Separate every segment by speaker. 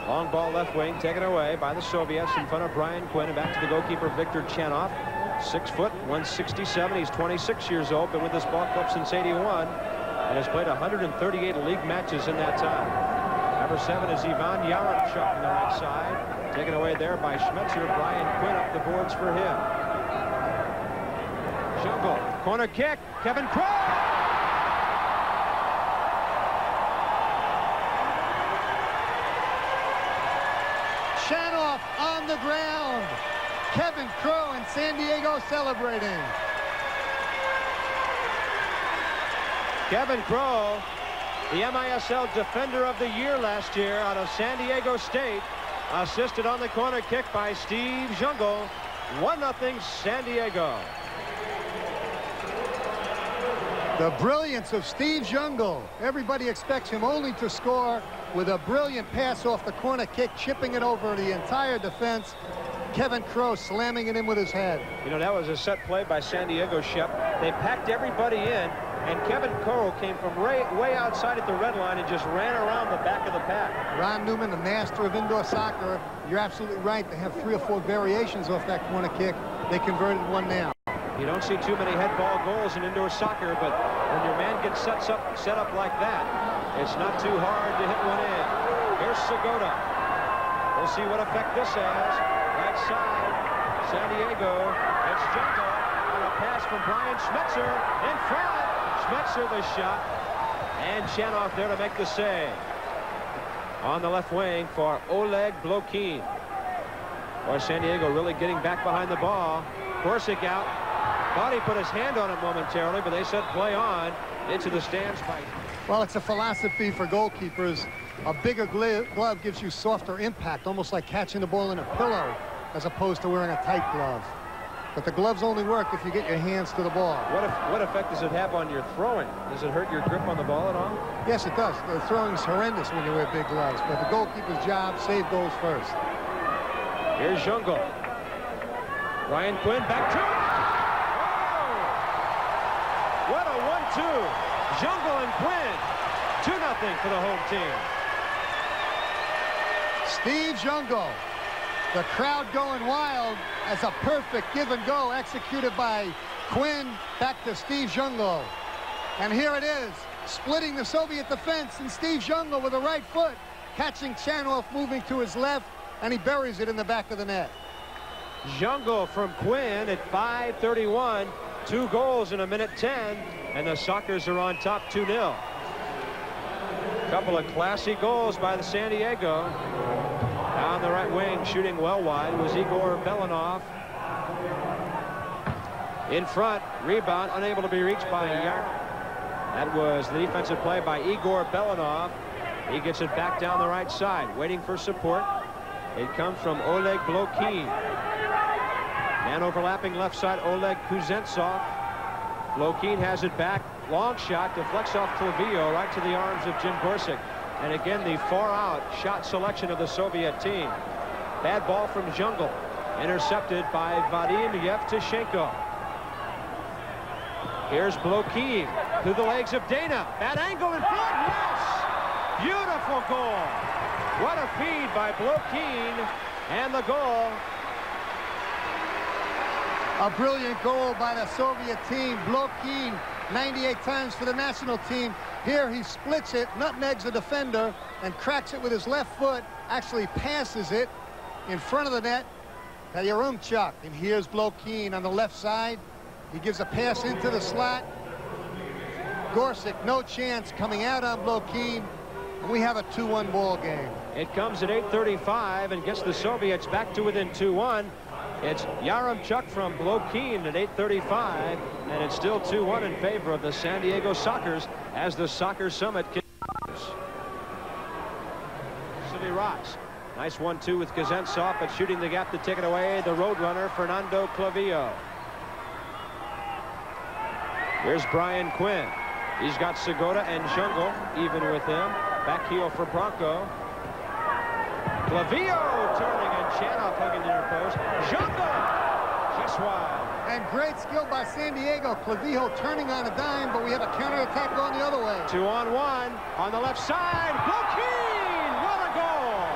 Speaker 1: Long ball left wing, taken away by the Soviets in front of Brian Quinn, and back to the goalkeeper Viktor Chanov. 6 foot, 167. He's 26 years old, been with this ball club since '81, and has played 138 league matches in that time. Number 7 is Ivan Yaremchuk on the right side, taken away there by Schmetzer. Brian Quinn up the boards for him. Jungle, corner kick, Kevin Crowe.
Speaker 2: Chanov on the ground. Kevin Crowe and San-Diego celebrating.
Speaker 1: Kevin Crowe, the MISL Defender of the Year last year out of San Diego State, assisted on the corner kick by Steve Jungle. 1-0 San Diego.
Speaker 2: The brilliance of Steve Jungle. Everybody expects him only to score with a brilliant pass off the corner kick, chipping it over the entire defense. Kevin Crowe slamming it in with his head.
Speaker 1: You know, that was a set play by San Diego, Shep. They packed everybody in, and Kevin Crowe came from way outside at the red line and just ran around the back of the pack.
Speaker 2: Ron Newman, the master of indoor soccer, you're absolutely right. They have 3 or 4 variations off that corner kick. They converted one now.
Speaker 1: You don't see too many head ball goals in indoor soccer, but when your man gets set up like that, it's not too hard to hit one in. Here's Segota. We'll see what effect this has. Right side, San Diego. It's Jungle on a pass from Brian Schmetzer in front. Schmetzer the shot, and Chanov there to make the save. On the left wing for Oleg Blokin. Boy, San Diego really getting back behind the ball. Korsic out. Thought he put his hand on it momentarily, but they said play on. Into the stands by.
Speaker 2: Well, it's a philosophy for goalkeepers. A bigger glove gives you softer impact, almost like catching the ball in a pillow, as opposed to wearing a tight glove. But the gloves only work if you get your hands to the ball.
Speaker 1: What effect does it have on your throwing? Does it hurt your grip on the ball at all?
Speaker 2: Yes, it does. The throwing is horrendous when you wear big gloves, but the goalkeeper's job, save goals first.
Speaker 1: Here's Jungle. Brian Quinn back to it. Oh! What a 1-2. Jungle and Quinn. 2-0 for the home team.
Speaker 2: Steve Jungle. The crowd going wild as a perfect give and go executed by Quinn back to Steve Jungle. And here it is, splitting the Soviet defense, and Steve Jungle with the right foot catching Chanov moving to his left, and he buries it in the back of the net.
Speaker 1: Jungle from Quinn at 5:31. 2 goals in 1:10, and the Sokers are on top 2-0. Couple of classy goals by the San Diego. Down the right wing, shooting well wide, was Igor Belanov. In front, rebound, unable to be reached by Yar. That was the defensive play by Igor Belanov. He gets it back down the right side, waiting for support. It comes from Oleg Blokin. Man overlapping left side, Oleg Kuznetsov. Blokin has it back. Long shot, deflects off Clavillo right to the arms of Jim Korsic. And again, the far out shot selection of the Soviet team. Bad ball from Jungle. Intercepted by Vadim Yevtushenko. Here's Blokin through the legs of Dana. Bad angle in front. Yes! Beautiful goal. What a feed by Blokin. And the goal.
Speaker 2: A brilliant goal by the Soviet team. Blokin, 98 times for the national team. Here he splits it, nutmegs the defender, and cracks it with his left foot. Actually passes it in front of the net to Yaremchuk. And here's Blokin on the left side. He gives a pass into the slot. Korsic, no chance, coming out on Blokin. And we have a 2-1 ball game.
Speaker 1: It comes at 8:35 and gets the Soviets back to within 2-1. It's Yaremchuk from Blokin at 8:35, and it's still 2-1 in favor of the San Diego Sokers as the Soccer Summit continues. City rocks. Nice 1-2 with Kuznetsov, but shooting the gap to take it away, the roadrunner Fernando Clavillo. Here's Brian Quinn. He's got Segota and Jungle even with him. Back heel for Bronco. Clavillo turning, and Chanov hugging the near post. Jungle just wide.
Speaker 2: And great skill by San Diego. Clavillo turning on a dime, but we have a counterattack going the other way.
Speaker 1: 2-on-1 on the left side. Blokin! What a goal!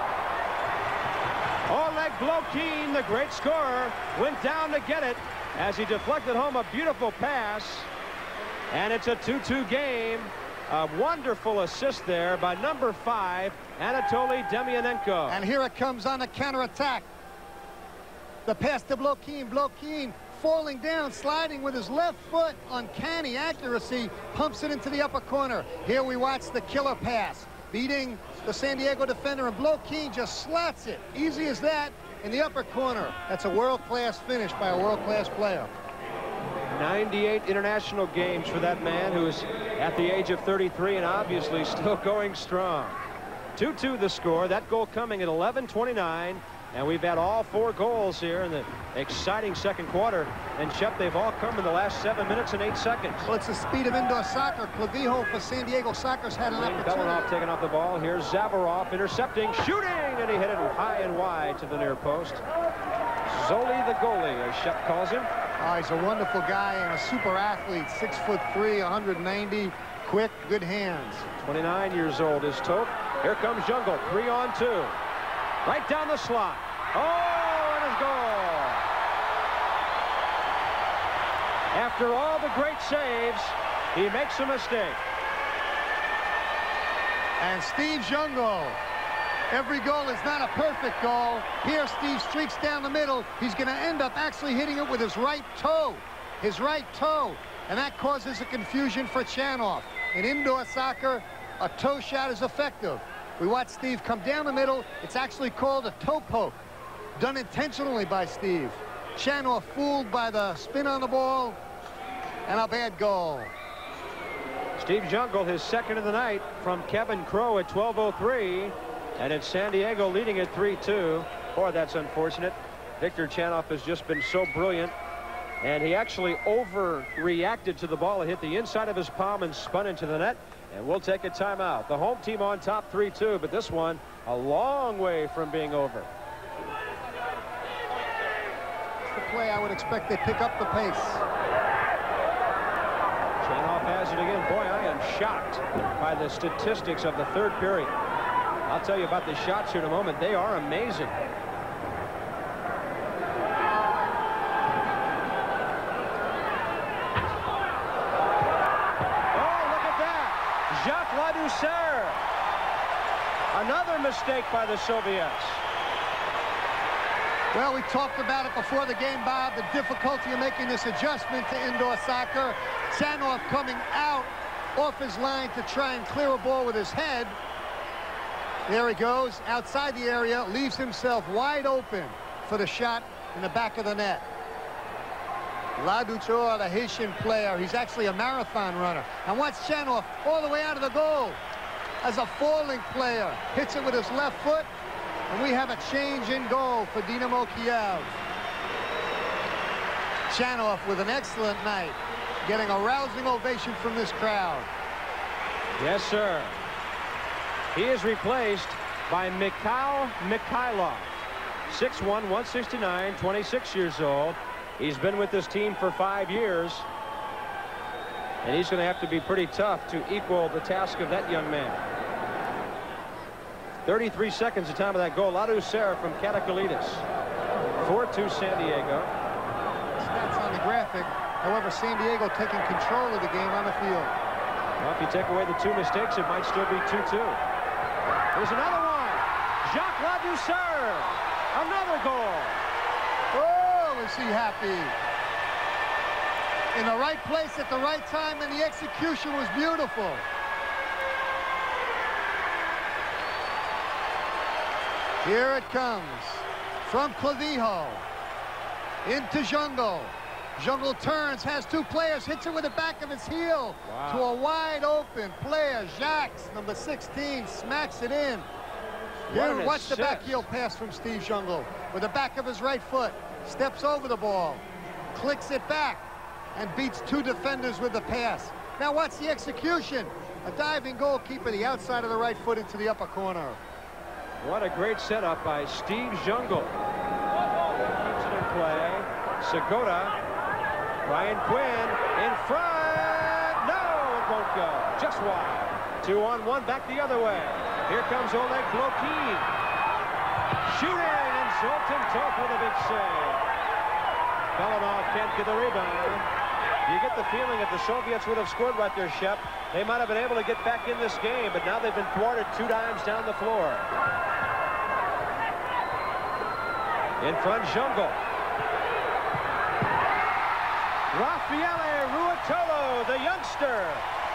Speaker 1: Blokeen, the great scorer, went down to get it as he deflected home a beautiful pass. And it's a 2-2 game. A wonderful assist there by number 5, Anatoly Demyanenko.
Speaker 2: And here it comes on the counterattack. The pass to Blokeen. Blokeen falling down, sliding with his left foot. Uncanny accuracy. Pumps it into the upper corner. Here we watch the killer pass. Beating the San Diego defender, and Blokeen just slots it. Easy as that in the upper corner. That's a world-class finish by a world-class player.
Speaker 1: 98 international games for that man, who is at the age of 33 and obviously still going strong. 2-2 the score. That goal coming at 11:29. And we've had all 4 goals here in the exciting second quarter. And, Shep, they've all come in the last 7 minutes and 8 seconds.
Speaker 2: Well, it's the speed of indoor soccer. Clavijo for San Diego Soccer's had an opportunity.
Speaker 1: Belanoff taking off the ball. Here's Zavarov intercepting, shooting, and he hit it high and wide to the near post. Zoli the goalie, as Shep calls him.
Speaker 2: Oh, he's a wonderful guy and a super athlete. 6'3", 190, quick, good hands.
Speaker 1: 29 years old is Toth. Here comes Jungle, 3-on-2. Right down the slot. Oh, and his goal. After all the great saves, he makes a mistake.
Speaker 2: And Steve Jungle. Every goal is not a perfect goal. Here, Steve streaks down the middle. He's going to end up actually hitting it with his right toe. His right toe. And that causes a confusion for Chanoff. In indoor soccer, a toe shot is effective. We watch Steve come down the middle. It's actually called a toe poke. Done intentionally by Steve. Chanoff fooled by the spin on the ball. And a bad goal.
Speaker 1: Steve Jungle, his second of the night from Kevin Crowe at 12:03. And it's San Diego leading at 3-2. Boy, that's unfortunate. Victor Chanoff has just been so brilliant. And he actually overreacted to the ball. It hit the inside of his palm and spun into the net. And we'll take a timeout. The home team on top 3-2, but this one a long way from being over.
Speaker 2: It's the play I would expect they pick up the pace.
Speaker 1: Chanoff has it again. Boy, I am shocked by the statistics of the third period. I'll tell you about the shots here in a moment. They are amazing. Jacques Ladouceur. Another mistake by the Soviets.
Speaker 2: Well, we talked about it before the game, Bob, the difficulty of making this adjustment to indoor soccer. Chanoff coming out off his line to try and clear a ball with his head. There he goes, outside the area, leaves himself wide open for the shot in the back of the net. Ladouceur, the Haitian player, he's actually a marathon runner. And watch Chanoff all the way out of the goal as a falling player. Hits it with his left foot, and we have a change in goal for Dinamo Kiev. Chanoff with an excellent night, getting a rousing ovation from this crowd.
Speaker 1: Yes, sir. He is replaced by Mikhail Mikhailov, 6'1", 169, 26 years old. He's been with this team for 5 years, and he's going to have to be pretty tough to equal the task of that young man. 33 seconds the time of that goal. Ladouceur from Katakalidis. 4-2 San Diego.
Speaker 2: Stats on the graphic. However, San Diego taking control of the game on the field.
Speaker 1: Well, if you take away the 2 mistakes, it might still be 2-2. There's another one. Jacques Ladouceur. Another goal.
Speaker 2: Oh, is he happy. In the right place at the right time, and the execution was beautiful. Here it comes from Clavijo into Jungle. Jungle turns, has 2 players, hits it with the back of his heel. Wow. To a wide open player. Jacques, number 16, smacks it in. Here, watch the back heel pass from Steve Jungle with the back of his right foot. Steps over the ball, clicks it back, and beats 2 defenders with the pass. Now watch the execution. A diving goalkeeper, the outside of the right foot into the upper corner.
Speaker 1: What a great setup by Steve Jungle. Keeps it in play. Segota. Brian Quinn in front. No, it won't go. Just wide. 2-on-1, back the other way. Here comes Oleg Blokeen. shooting, and Zoltan Toth with a big save. Belanov can't get the rebound. You get the feeling if the Soviets would have scored right there, Shep, they might have been able to get back in this game, but now they've been thwarted 2 times down the floor. In front, Jungle. Raffaele Ruotolo, the youngster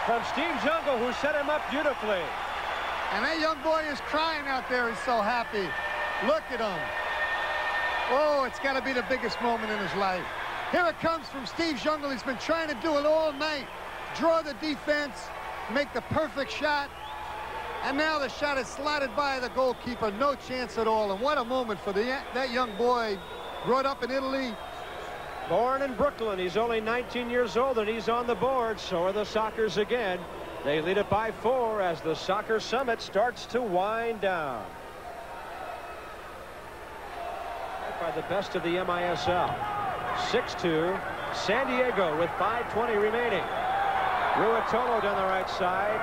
Speaker 1: from Steve Jungle, who set him up beautifully.
Speaker 2: And that young boy is crying out there. He's so happy. Look at him. Oh, it's got to be the biggest moment in his life. Here it comes from Steve Jungle. He's been trying to do it all night. Draw the defense, make the perfect shot. And now the shot is slotted by the goalkeeper. No chance at all. And what a moment for that young boy, brought up in Italy.
Speaker 1: Born in Brooklyn. He's only 19 years old, and he's on the board. So are the Sockers again. They lead it by 4 as the Soccer Summit starts to wind down. By the best of the MISL. 6-2. San-Diego with 5:20 remaining. Ruotolo down the right side.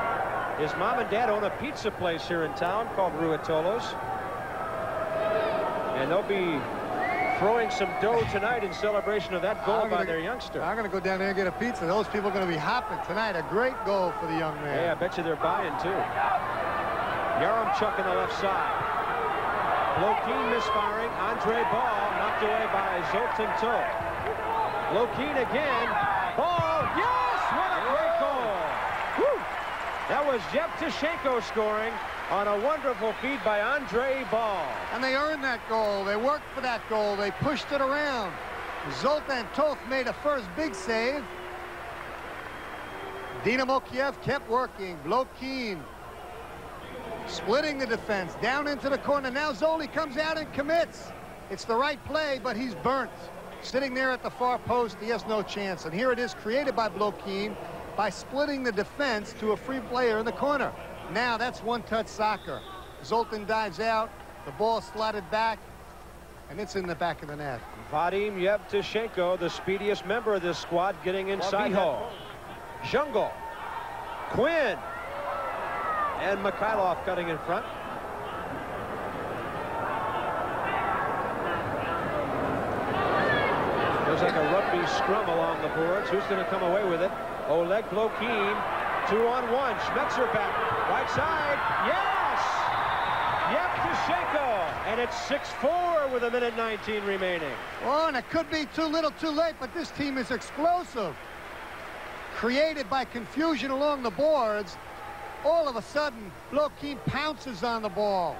Speaker 1: His mom and dad own a pizza place here in town called Ruotolo's. And they'll be throwing some dough tonight in celebration of that goal by their youngster.
Speaker 2: I'm going to go down there and get a pizza. Those people are going to be hopping tonight. A great goal for the young man.
Speaker 1: Yeah, I bet you they're buying too. Yaremchuk on the left side. Blokeen misfiring. Andre Ball knocked away by Zoltan Toth. Blokeen again. Ball. Yes! What a great goal. Woo! That was Yevtushenko scoring on a wonderful feed by Andre Ball.
Speaker 2: And they earned that goal. They worked for that goal. They pushed it around. Zoltan Toth made a first big save. Dinamo Kiev kept working. Blokeen splitting the defense down into the corner. Now Zoli comes out and commits. It's the right play, but he's burnt. Sitting there at the far post, he has no chance. And here it is, created by Blokeen by splitting the defense to a free player in the corner. Now that's one-touch soccer. Zoltan dives out, the ball slotted back, and it's in the back of the net.
Speaker 1: Vadim Yevtushenko, the speediest member of this squad, getting inside. Jungle, Quinn, and Mikhailov cutting in front. There's like a rugby scrum along the boards. Who's going to come away with it? Oleg Blokeen, 2-on-1. Schmetzer back, right side. Yes! Yevtushenko, and it's 6-4 with 1:19 remaining.
Speaker 2: Oh, and it could be too little too late, but this team is explosive. Created by confusion along the boards. All of a sudden, Blokeen pounces on the ball.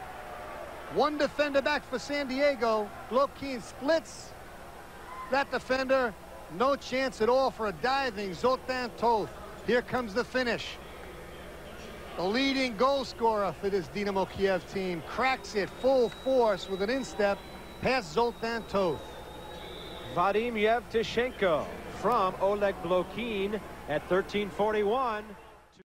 Speaker 2: One defender back for San-Diego. Blokeen splits that defender. No chance at all for a diving Zoltan Toth. Here comes the finish. The leading goal scorer for this Dinamo Kiev team cracks it full force with an instep past Zoltan Toth.
Speaker 1: Vadim Yevtushenko from Oleg Blokeen at 13:41.